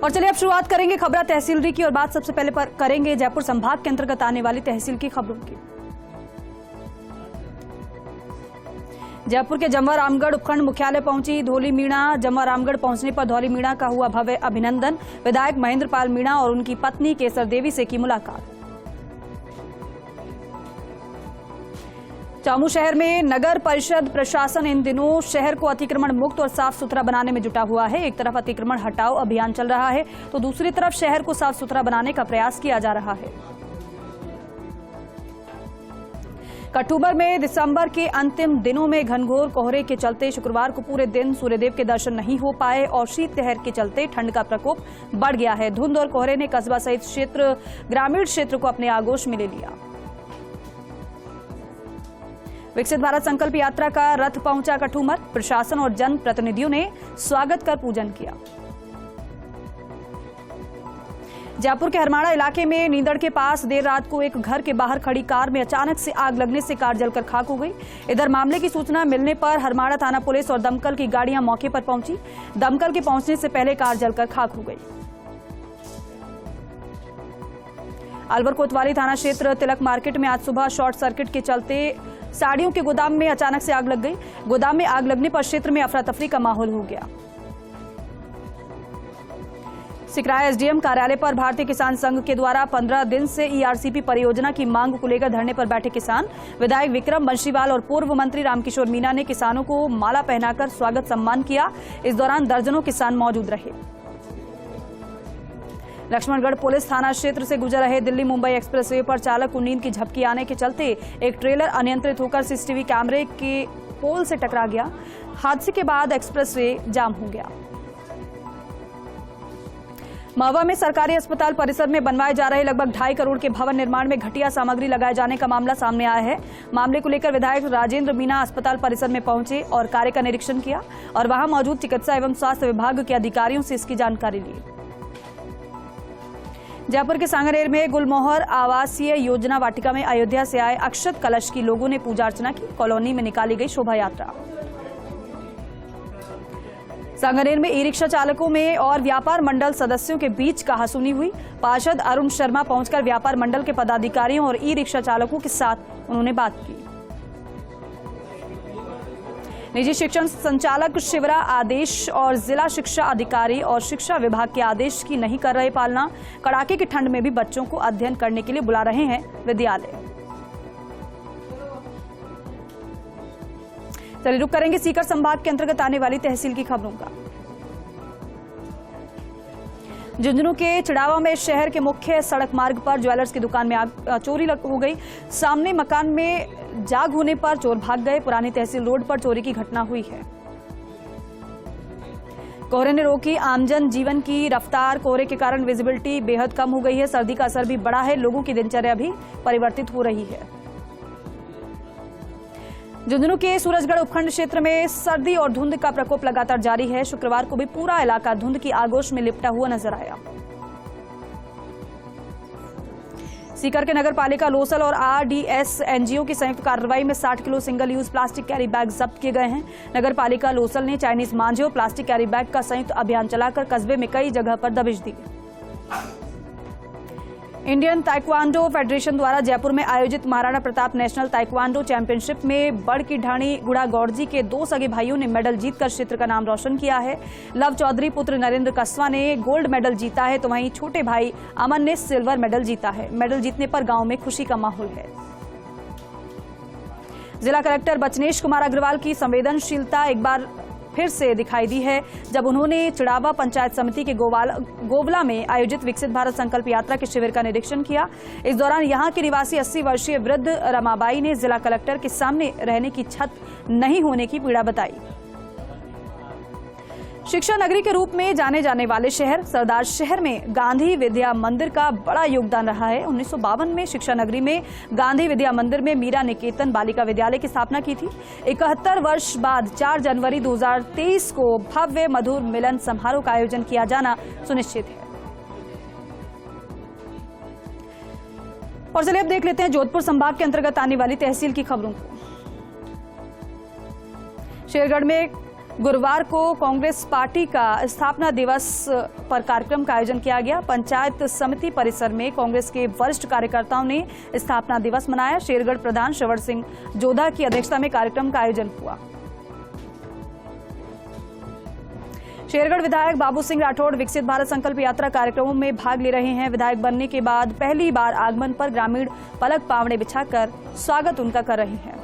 और चलिए अब शुरुआत करेंगे खबरा तहसीलरी की और बात सबसे पहले पर करेंगे जयपुर संभाग के अंतर्गत आने वाली तहसील की खबरों की। जयपुर के जमवा रामगढ़ उपखंड मुख्यालय पहुंची धौली मीणा। जमवा रामगढ़ पहुंचने पर धौली मीणा का हुआ भव्य अभिनंदन। विधायक महेंद्र पाल मीणा और उनकी पत्नी केसर देवी से की मुलाकात। चामू शहर में नगर परिषद प्रशासन इन दिनों शहर को अतिक्रमण मुक्त और साफ सुथरा बनाने में जुटा हुआ है। एक तरफ अतिक्रमण हटाओ अभियान चल रहा है तो दूसरी तरफ शहर को साफ सुथरा बनाने का प्रयास किया जा रहा है। कठुबर में दिसंबर के अंतिम दिनों में घनघोर कोहरे के चलते शुक्रवार को पूरे दिन सूर्यदेव के दर्शन नहीं हो पाए और शीतलहर के चलते ठंड का प्रकोप बढ़ गया है। धुंध और कोहरे ने कस्बा सहित ग्रामीण क्षेत्र को अपने आगोश में ले लिया। विकसित भारत संकल्प यात्रा का रथ पहुंचा कठुमर। प्रशासन और जन प्रतिनिधियों ने स्वागत कर पूजन किया। जयपुर के हरमाड़ा इलाके में नींदड़ के पास देर रात को एक घर के बाहर खड़ी कार में अचानक से आग लगने से कार जलकर खाक हो गई। इधर मामले की सूचना मिलने पर हरमाड़ा थाना पुलिस और दमकल की गाड़ियां मौके पर पहुंची। दमकल के पहुंचने से पहले कार जलकर खाक हो गई। अलवर कोतवाली थाना क्षेत्र तिलक मार्केट में आज सुबह शॉर्ट सर्किट के चलते साड़ियों के गोदाम में अचानक से आग लग गई। गोदाम में आग लगने पर क्षेत्र में अफरा तफरी का माहौल हो गया। सिकराय एसडीएम कार्यालय पर भारतीय किसान संघ के द्वारा 15 दिन से ईआरसीपी परियोजना की मांग को लेकर धरने पर बैठे किसान। विधायक विक्रम बंशीवाल और पूर्व मंत्री रामकिशोर मीणा ने किसानों को माला पहनाकर स्वागत सम्मान किया। इस दौरान दर्जनों किसान मौजूद रहे। लक्ष्मणगढ़ पुलिस थाना क्षेत्र से गुजर रहे दिल्ली मुंबई एक्सप्रेसवे पर चालक को नींद की झपकी आने के चलते एक ट्रेलर अनियंत्रित होकर सीसीटीवी कैमरे के पोल से टकरा गया। हादसे के बाद एक्सप्रेसवे जाम हो गया। महुआ में सरकारी अस्पताल परिसर में बनवाए जा रहे लगभग 2.5 करोड़ के भवन निर्माण में घटिया सामग्री लगाए जाने का मामला सामने आया है। मामले को लेकर विधायक राजेंद्र मीणा अस्पताल परिसर में पहुंचे और कार्य का निरीक्षण किया और वहां मौजूद चिकित्सा एवं स्वास्थ्य विभाग के अधिकारियों से इसकी जानकारी ली। जयपुर के सांगनेर में गुलमोहर आवासीय योजना वाटिका में अयोध्या से आए अक्षत कलश की लोगों ने पूजा अर्चना की। कॉलोनी में निकाली गई शोभा यात्रा। सांगनेर में ई रिक्शा चालकों में और व्यापार मंडल सदस्यों के बीच कहासुनी हुई। पार्षद अरुण शर्मा पहुंचकर व्यापार मंडल के पदाधिकारियों और ई रिक्शा चालकों के साथ उन्होंने बात की। निजी शिक्षण संचालक शिवरा आदेश और जिला शिक्षा अधिकारी और शिक्षा विभाग के आदेश की नहीं कर रहे पालना। कड़ाके की ठंड में भी बच्चों को अध्ययन करने के लिए बुला रहे हैं विद्यालय। चलिए रुक करेंगे सीकर संभाग के अंतर्गत आने वाली तहसील की खबरों का। झुंझुनू के चिड़ावा में शहर के मुख्य सड़क मार्ग पर ज्वेलर्स की दुकान में चोरी हो गई। सामने मकान में जाग होने पर चोर भाग गए। पुरानी तहसील रोड पर चोरी की घटना हुई है। कोहरे ने रोकी आमजन जीवन की रफ्तार। कोहरे के कारण विजिबिलिटी बेहद कम हो गई है। सर्दी का असर भी बढ़ा है। लोगों की दिनचर्या भी परिवर्तित हो रही है। झुंझुनू के सूरजगढ़ उपखंड क्षेत्र में सर्दी और धुंध का प्रकोप लगातार जारी है। शुक्रवार को भी पूरा इलाका धुंध की आगोश में लिपटा हुआ नजर आया। सीकर के नगर पालिका लोसल और आरडीएस एनजीओ की संयुक्त कार्रवाई में 60 kilo single use plastic carry bag जब्त किए गए हैं। नगर पालिका लोसल ने चाइनीज मांझे और प्लास्टिक कैरी बैग का संयुक्त अभियान चलाकर कस्बे में कई जगह पर दबिश दी। इंडियन ताइक्वांडो फेडरेशन द्वारा जयपुर में आयोजित Maharana Pratap national taekwondo championship में बड़ की ढाणी गुड़ा गौड़जी के 2 सगे भाइयों ने मेडल जीतकर क्षेत्र का नाम रोशन किया है। लव चौधरी पुत्र नरेंद्र कस्वा ने गोल्ड मेडल जीता है तो वहीं छोटे भाई अमन ने सिल्वर मेडल जीता है। मेडल जीतने पर गांव में खुशी का माहौल है। जिला कलेक्टर बचनेश कुमार अग्रवाल की संवेदनशीलता एक बार फिर से दिखाई दी है जब उन्होंने चिड़ावा पंचायत समिति के गोवला में आयोजित विकसित भारत संकल्प यात्रा के शिविर का निरीक्षण किया। इस दौरान यहां के निवासी 80 वर्षीय वृद्ध रमाबाई ने जिला कलेक्टर के सामने रहने की छत नहीं होने की पीड़ा बताई। शिक्षा नगरी के रूप में जाने जाने वाले शहर सरदार शहर में गांधी विद्या मंदिर का बड़ा योगदान रहा है। 1952 में शिक्षा नगरी में गांधी विद्या मंदिर में मीरा निकेतन बालिका विद्यालय की स्थापना की थी। 71 वर्ष बाद 4 जनवरी 2023 को भव्य मधुर मिलन समारोह का आयोजन किया जाना सुनिश्चित है। और चलिए अब देख लेते हैं जोधपुर संभाग के अंतर्गत आने वाली तहसील की खबरों को। शेरगढ़ में गुरुवार को कांग्रेस पार्टी का स्थापना दिवस पर कार्यक्रम का आयोजन किया गया। पंचायत समिति परिसर में कांग्रेस के वरिष्ठ कार्यकर्ताओं ने स्थापना दिवस मनाया। शेरगढ़ प्रधान श्रवण सिंह जोधा की अध्यक्षता में कार्यक्रम का आयोजन हुआ। शेरगढ़ विधायक बाबू सिंह राठौड़ विकसित भारत संकल्प यात्रा कार्यक्रमों में भाग ले रहे हैं। विधायक बनने के बाद पहली बार आगमन पर ग्रामीण पलक पावड़े बिछाकर स्वागत उनका कर रहे हैं।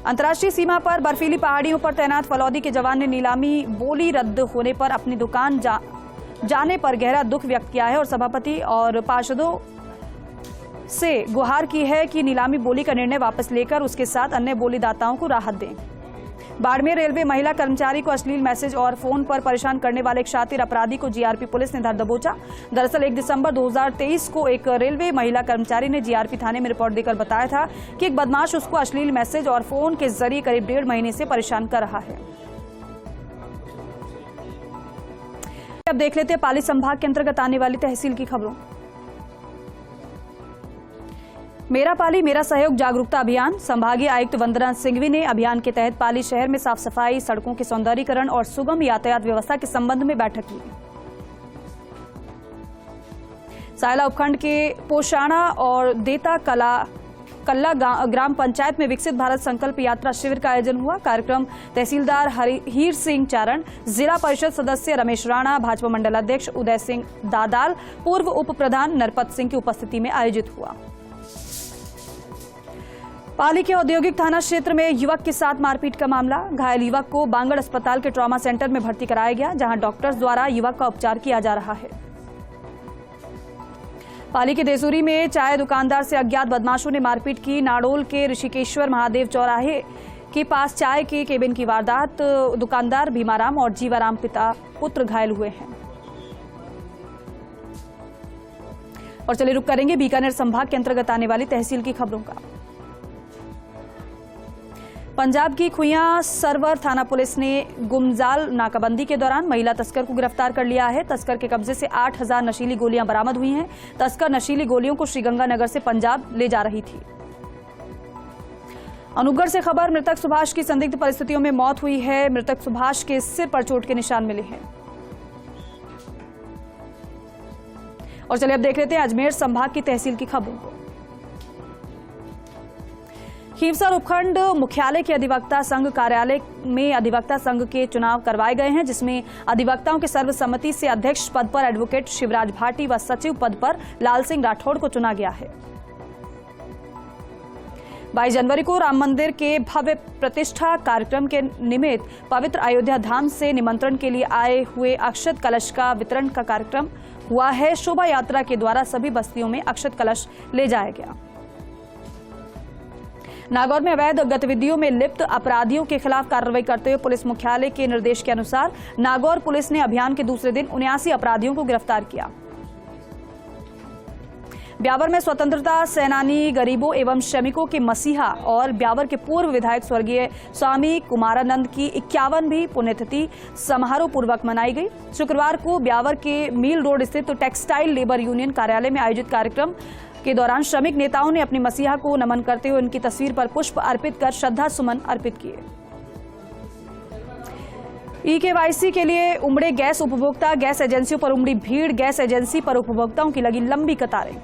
अंतर्राष्ट्रीय सीमा पर बर्फीली पहाड़ियों पर तैनात फलौदी के जवान ने नीलामी बोली रद्द होने पर अपनी दुकान जाने पर गहरा दुख व्यक्त किया है और सभापति और पार्षदों से गुहार की है कि नीलामी बोली का निर्णय वापस लेकर उसके साथ अन्य बोलीदाताओं को राहत दें। बाड़मेर रेलवे महिला कर्मचारी को अश्लील मैसेज और फोन पर परेशान करने वाले एक शातिर अपराधी को जीआरपी पुलिस ने धर दबोचा। दरअसल 1 दिसंबर 2023 को एक रेलवे महिला कर्मचारी ने जीआरपी थाने में रिपोर्ट देकर बताया था कि एक बदमाश उसको अश्लील मैसेज और फोन के जरिए करीब 1.5 महीने से परेशान कर रहा है। अब देख लेते हैं पाली संभाग के अंतर्गत आने वाली तहसील की खबरों। मेरा पाली मेरा सहयोग जागरूकता अभियान। संभागीय आयुक्त वंदना सिंघवी ने अभियान के तहत पाली शहर में साफ सफाई, सड़कों के सौंदर्यीकरण और सुगम यातायात व्यवस्था के संबंध में बैठक की। सायला उपखंड के पोशाणा और देता कल्ला ग्राम पंचायत में विकसित भारत संकल्प यात्रा शिविर का आयोजन हुआ। कार्यक्रम तहसीलदार हीर सिंह चारण, जिला परिषद सदस्य रमेश राणा, भाजपा मंडल अध्यक्ष उदय सिंह दादाल, पूर्व उप प्रधान नरपत सिंह की उपस्थिति में आयोजित हुआ। पाली के औद्योगिक थाना क्षेत्र में युवक के साथ मारपीट का मामला। घायल युवक को बांगड़ अस्पताल के ट्रॉमा सेंटर में भर्ती कराया गया, जहां डॉक्टर्स द्वारा युवक का उपचार किया जा रहा है। पाली के देसूरी में चाय दुकानदार से अज्ञात बदमाशों ने मारपीट की। नाडोल के ऋषिकेश्वर महादेव चौराहे के पास चाय के केबिन की वारदात। दुकानदार भीमाराम और जीवाराम पिता पुत्र घायल हुए हैं। और चलिए रुक करेंगे बीकानेर संभाग के अंतर्गत आने वाली तहसील की खबरों का। पंजाब की खुइयां सरवर थाना पुलिस ने गुमजाल नाकाबंदी के दौरान महिला तस्कर को गिरफ्तार कर लिया है। तस्कर के कब्जे से 8000 नशीली गोलियां बरामद हुई हैं। तस्कर नशीली गोलियों को श्रीगंगानगर से पंजाब ले जा रही थी। अनूपगढ़ से खबर, मृतक सुभाष की संदिग्ध परिस्थितियों में मौत हुई है। मृतक सुभाष के सिर पर चोट के निशान मिले हैं। और चलिए अब देख लेते हैं अजमेर संभाग की तहसील की खबरों को। खींवसर उपखंड मुख्यालय के अधिवक्ता संघ कार्यालय में अधिवक्ता संघ के चुनाव करवाए गए हैं, जिसमें अधिवक्ताओं के सर्वसम्मति से अध्यक्ष पद पर एडवोकेट शिवराज भाटी व सचिव पद पर लाल सिंह राठौड़ को चुना गया है। 22 जनवरी को राम मंदिर के भव्य प्रतिष्ठा कार्यक्रम के निमित्त पवित्र अयोध्या धाम से निमंत्रण के लिए आए हुए अक्षत कलश का वितरण का कार्यक्रम हुआ है। शोभा यात्रा के द्वारा सभी बस्तियों में अक्षत कलश ले जाया गया। नागौर में अवैध गतिविधियों में लिप्त अपराधियों के खिलाफ कार्रवाई करते हुए पुलिस मुख्यालय के निर्देश के अनुसार नागौर पुलिस ने अभियान के दूसरे दिन 79 अपराधियों को गिरफ्तार किया। ब्यावर में स्वतंत्रता सेनानी, गरीबों एवं श्रमिकों के मसीहा और ब्यावर के पूर्व विधायक स्वर्गीय स्वामी कुमारानंद की 51वीं पुण्यतिथि समारोह पूर्वक मनाई गई। शुक्रवार को ब्यावर के मील रोड स्थित टेक्सटाइल लेबर यूनियन कार्यालय में आयोजित कार्यक्रम के दौरान श्रमिक नेताओं ने अपने मसीहा को नमन करते हुए उनकी तस्वीर पर पुष्प अर्पित कर श्रद्धा सुमन अर्पित किए। ई-केवाईसी के लिए उमड़े गैस उपभोक्ता, गैस एजेंसियों पर उमड़ी भीड़, गैस एजेंसी पर उपभोक्ताओं की लगी लंबी कतारें।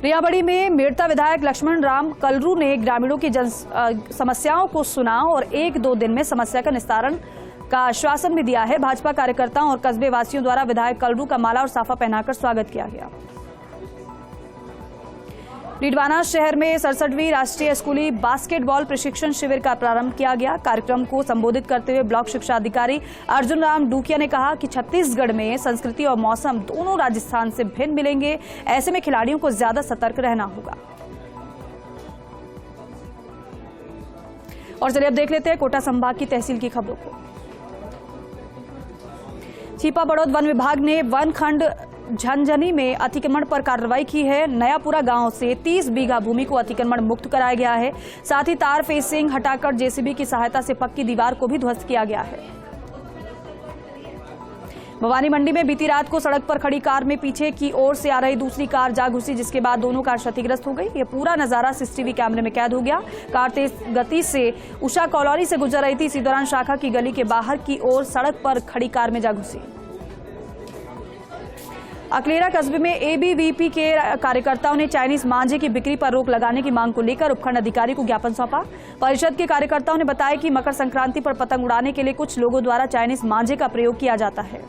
रियाबड़ी में मेड़ता विधायक लक्ष्मण राम कलरू ने ग्रामीणों की समस्याओं को सुना और 1-2 दिन में समस्या का निस्तारण का आश्वासन भी दिया है। भाजपा कार्यकर्ताओं और कस्बे वासियों द्वारा विधायक कलरू का माला और साफा पहनाकर स्वागत किया गया। डीडवाना शहर में 67वीं राष्ट्रीय स्कूली बास्केटबॉल प्रशिक्षण शिविर का प्रारंभ किया गया। कार्यक्रम को संबोधित करते हुए ब्लॉक शिक्षा अधिकारी अर्जुन राम डूकिया ने कहा कि छत्तीसगढ़ में संस्कृति और मौसम दोनों राजस्थान से भिन्न मिलेंगे। ऐसे में खिलाड़ियों को ज्यादा सतर्क रहना होगा। और चलिए अब देख लेते हैं कोटा संभाग की तहसील की खबरों को। छिपा बड़ौद वन विभाग ने वन खंड झंझनी में अतिक्रमण पर कार्रवाई की है। नयापुरा गांव से 30 बीघा भूमि को अतिक्रमण मुक्त कराया गया है। साथ ही तार फेसिंग हटाकर जेसीबी की सहायता से पक्की दीवार को भी ध्वस्त किया गया है। भवानी मंडी में बीती रात को सड़क पर खड़ी कार में पीछे की ओर से आ रही दूसरी कार जा घुसी, जिसके बाद दोनों कार क्षतिग्रस्त हो गई। ये पूरा नजारा सीसीटीवी कैमरे में कैद हो गया। कार तेज गति से उषा कॉलोनी से गुजर रही थी। इसी दौरान शाखा की गली के बाहर की ओर सड़क पर खड़ी कार में जा घुसी। अकलेरा कस्बे में एबीवीपी के कार्यकर्ताओं ने चाइनीज मांझे की बिक्री पर रोक लगाने की मांग को लेकर उपखंड अधिकारी को ज्ञापन सौंपा। परिषद के कार्यकर्ताओं ने बताया कि मकर संक्रांति पर पतंग उड़ाने के लिए कुछ लोगों द्वारा चाइनीज मांझे का प्रयोग किया जाता है।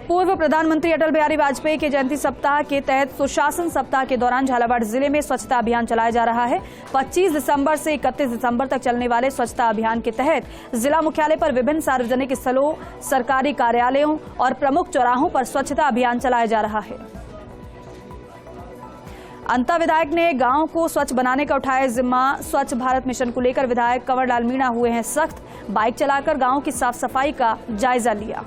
पूर्व प्रधानमंत्री अटल बिहारी वाजपेयी के जयंती सप्ताह के तहत सुशासन सप्ताह के दौरान झालावाड़ जिले में स्वच्छता अभियान चलाया जा रहा है। 25 दिसंबर से 31 दिसंबर तक चलने वाले स्वच्छता अभियान के तहत जिला मुख्यालय पर विभिन्न सार्वजनिक स्थलों, सरकारी कार्यालयों और प्रमुख चौराहों पर स्वच्छता अभियान चलाया जा रहा है। अंता विधायक ने गांव को स्वच्छ बनाने का उठाया जिम्मा। स्वच्छ भारत मिशन को लेकर विधायक कंवर लाल मीणा हुए हैं सख्त। बाइक चलाकर गांव की साफ सफाई का जायजा लिया।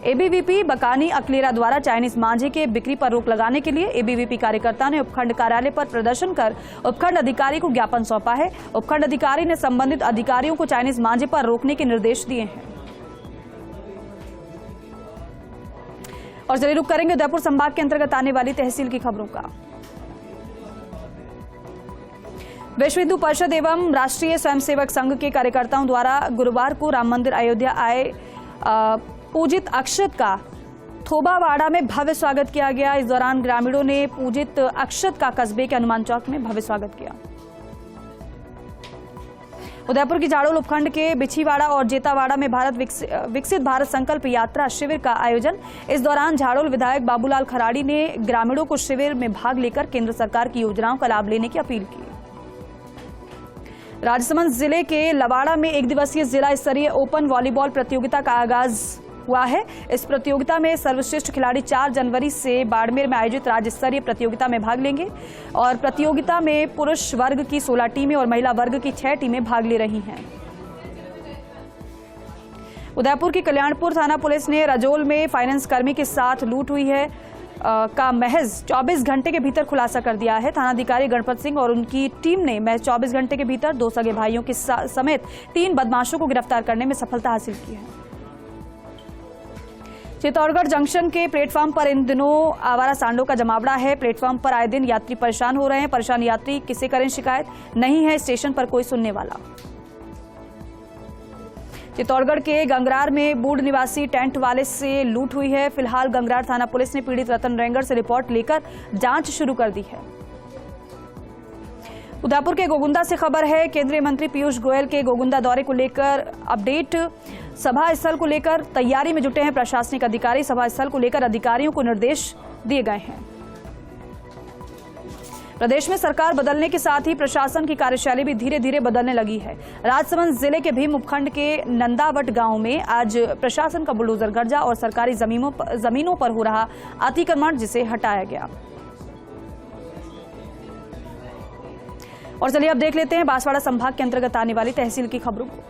एबीवीपी बकानी अकलेरा द्वारा चाइनीज मांझे के बिक्री पर रोक लगाने के लिए एबीवीपी कार्यकर्ता ने उपखंड कार्यालय पर प्रदर्शन कर उपखंड अधिकारी को ज्ञापन सौंपा है। उपखंड अधिकारी ने संबंधित अधिकारियों को चाइनीज मांझे पर रोकने के निर्देश दिए हैं। और चलिए रुक करेंगे उदयपुर संभाग के अंतर्गत आने वाली तहसील की खबरों का। विश्व हिंदू परिषद एवं राष्ट्रीय स्वयंसेवक संघ के कार्यकर्ताओं द्वारा गुरुवार को राम मंदिर अयोध्या आए पूजित अक्षत का थोबावाड़ा में भव्य स्वागत किया गया। इस दौरान ग्रामीणों ने पूजित अक्षत का कस्बे के हनुमान चौक में भव्य स्वागत किया। उदयपुर की झाड़ोल उपखंड के बिछीवाड़ा और जेतावाड़ा में विकसित भारत संकल्प यात्रा शिविर का आयोजन। इस दौरान झाड़ोल विधायक बाबूलाल खराड़ी ने ग्रामीणों को शिविर में भाग लेकर केंद्र सरकार की योजनाओं का लाभ लेने की अपील की। राजसमंद जिले के लवाड़ा में एक दिवसीय जिला स्तरीय ओपन वॉलीबॉल प्रतियोगिता का आगाज हुआ है। इस प्रतियोगिता में सर्वश्रेष्ठ खिलाड़ी 4 जनवरी से बाड़मेर में आयोजित राज्य स्तरीय प्रतियोगिता में भाग लेंगे और प्रतियोगिता में पुरुष वर्ग की 16 टीमें और महिला वर्ग की 6 टीमें भाग ले रही हैं। उदयपुर की कल्याणपुर थाना पुलिस ने रजोल में फाइनेंस कर्मी के साथ लूट हुई है का महज 24 घंटे के भीतर खुलासा कर दिया है। थानाधिकारी गणपत सिंह और उनकी टीम ने महज 24 घंटे के भीतर 2 सगे भाइयों के समेत 3 बदमाशों को गिरफ्तार करने में सफलता हासिल की है। चित्तौड़गढ़ जंक्शन के प्लेटफॉर्म पर इन दिनों आवारा सांडों का जमावड़ा है। प्लेटफॉर्म पर आए दिन यात्री परेशान हो रहे हैं। परेशान यात्री किसे करें शिकायत, नहीं है स्टेशन पर कोई सुनने वाला। चित्तौड़गढ़ के गंगरार में बूढ़ निवासी टेंट वाले से लूट हुई है। फिलहाल गंगरार थाना पुलिस ने पीड़ित रतन रेंगर से रिपोर्ट लेकर जांच शुरू कर दी है। उदयपुर के गोगुंदा से खबर है। केंद्रीय मंत्री पीयूष गोयल के गोगुंदा दौरे को लेकर अपडेट। सभा स्थल को लेकर तैयारी में जुटे हैं प्रशासनिक अधिकारी। सभा स्थल को लेकर अधिकारियों को निर्देश दिए गए हैं। प्रदेश में सरकार बदलने के साथ ही प्रशासन की कार्यशैली भी धीरे धीरे बदलने लगी है। राजसमंद जिले के भीम उपखंड के नंदावट गांव में आज प्रशासन का बुलडोजर गरजा और सरकारी जमीनों पर हो रहा अतिक्रमण जिसे हटाया गया। और चलिए अब देख लेते हैं बांसवाड़ा संभाग के अंतर्गत आने वाली तहसील की खबरों को।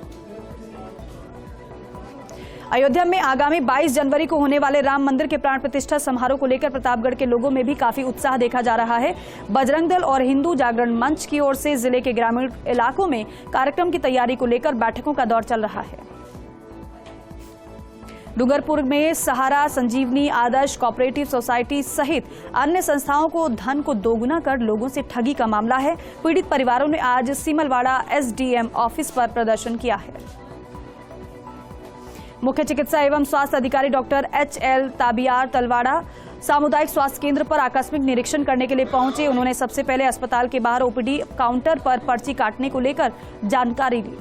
अयोध्या में आगामी 22 जनवरी को होने वाले राम मंदिर के प्राण प्रतिष्ठा समारोह को लेकर प्रतापगढ़ के लोगों में भी काफी उत्साह देखा जा रहा है। बजरंग दल और हिंदू जागरण मंच की ओर से जिले के ग्रामीण इलाकों में कार्यक्रम की तैयारी को लेकर बैठकों का दौर चल रहा है। डूंगरपुर में सहारा, संजीवनी, आदर्श कोऑपरेटिव सोसाइटी सहित अन्य संस्थाओं को धन को दोगुना कर लोगों से ठगी का मामला है। पीड़ित परिवारों ने आज सीमलवाड़ा एसडीएम ऑफिस पर प्रदर्शन किया है। मुख्य चिकित्सा एवं स्वास्थ्य अधिकारी डॉक्टर एचएल ताबियार तलवाड़ा सामुदायिक स्वास्थ्य केंद्र पर आकस्मिक निरीक्षण करने के लिए पहुंचे। उन्होंने सबसे पहले अस्पताल के बाहर ओपीडी काउंटर पर पर्ची काटने को लेकर जानकारी ली।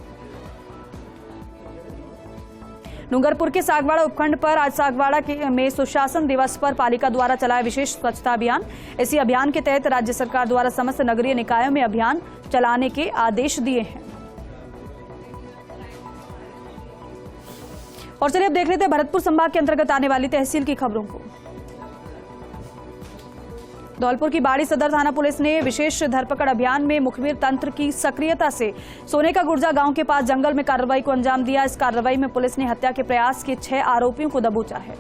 डूंगरपुर के सागवाड़ा उपखंड पर आज सागवाड़ा में सुशासन दिवस पर पालिका द्वारा चलाया विशेष स्वच्छता अभियान। इसी अभियान के तहत राज्य सरकार द्वारा समस्त नगरीय निकायों में अभियान चलाने के आदेश दिए हैं। और चलिए अब देख लेते हैं भरतपुर संभाग के अंतर्गत आने वाली तहसील की खबरों को। धौलपुर की बाड़ी सदर थाना पुलिस ने विशेष धरपकड़ अभियान में मुखबिर तंत्र की सक्रियता से सोने का गुर्जा गांव के पास जंगल में कार्रवाई को अंजाम दिया। इस कार्रवाई में पुलिस ने हत्या के प्रयास के 6 आरोपियों को दबोचा है।